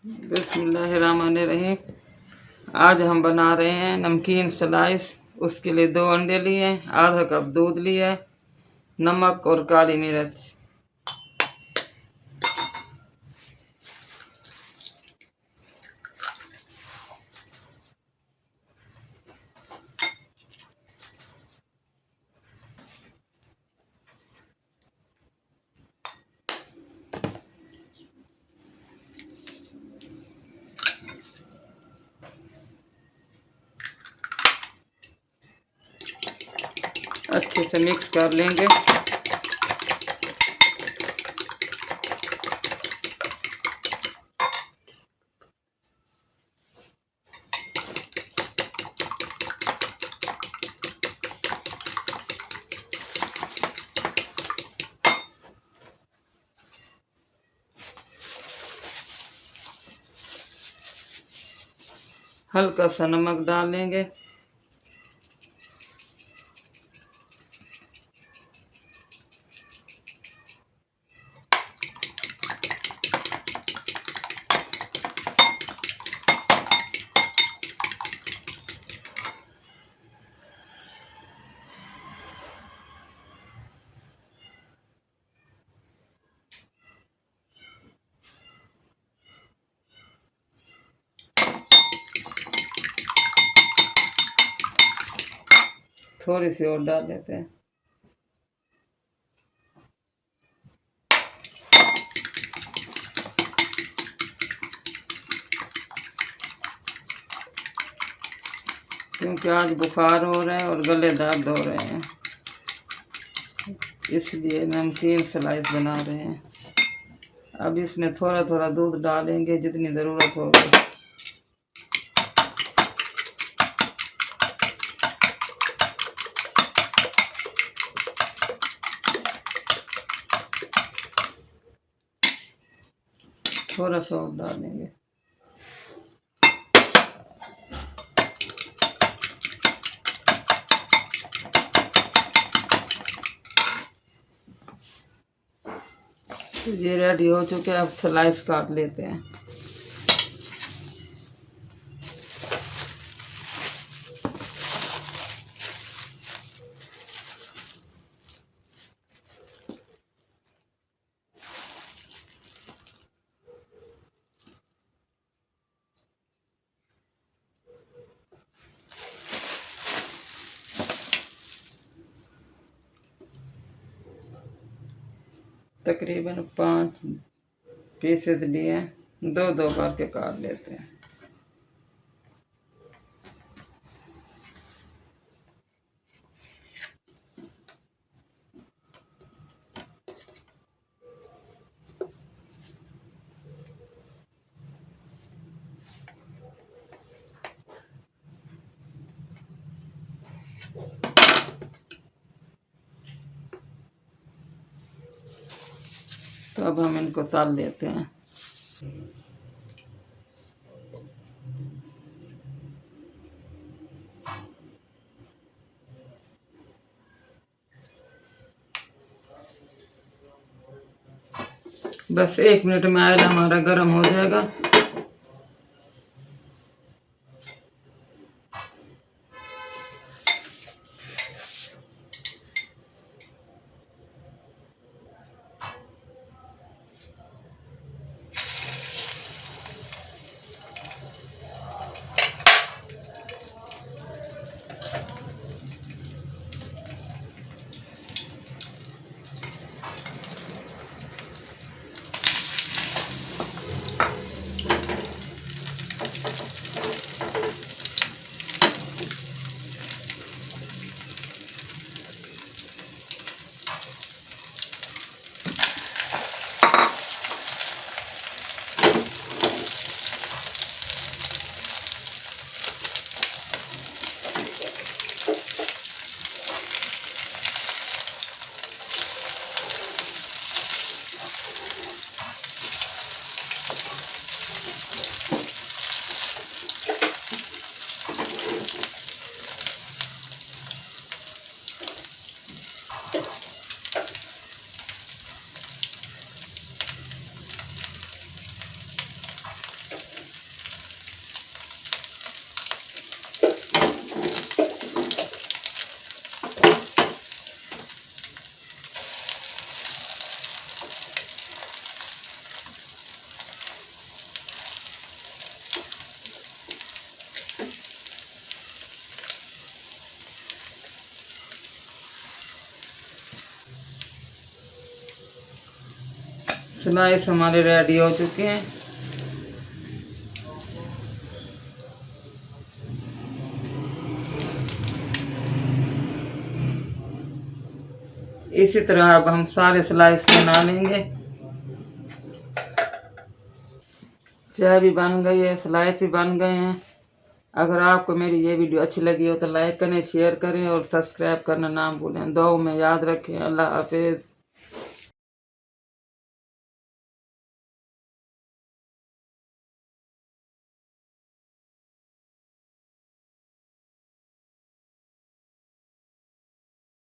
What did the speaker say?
बिस्मिल्लाहिर्रहमानिर्रहीम। आज हम बना रहे हैं नमकीन स्लाइस। उसके लिए 2 अंडे लिए, आधा कप दूध लिया, नमक और काली मिर्च। अच्छे से मिक्स कर लेंगे। हल्का सा नमक डालेंगे। थोड़ी सी और डाल लेते हैं। क्योंकि आज बुखार हो रहा है और गले दर्द हो रहे हैं, इसलिए नमकीन स्लाइस बना रहे हैं। अब इसमें थोड़ा थोड़ा दूध डालेंगे जितनी ज़रूरत होगी। थोड़ा सा और डालेंगे। तो ये रेडी हो चुके हैं। अब स्लाइस काट लेते हैं। तकरीबन 5 पीसेस लिए, 2-2 करके काट लेते हैं। तो अब हम इनको तल लेते हैं। बस 1 मिनट में ऑयल हमारा गर्म हो जाएगा। स्लाइस हमारे रेडी हो चुके हैं। इसी तरह अब हम सारे स्लाइस बना लेंगे। चाय भी बन गई है, स्लाइस भी बन गए हैं। अगर आपको मेरी ये वीडियो अच्छी लगी हो तो लाइक करें, शेयर करें और सब्सक्राइब करना ना भूलें। दुआ में याद रखें। अल्लाह हाफिज़।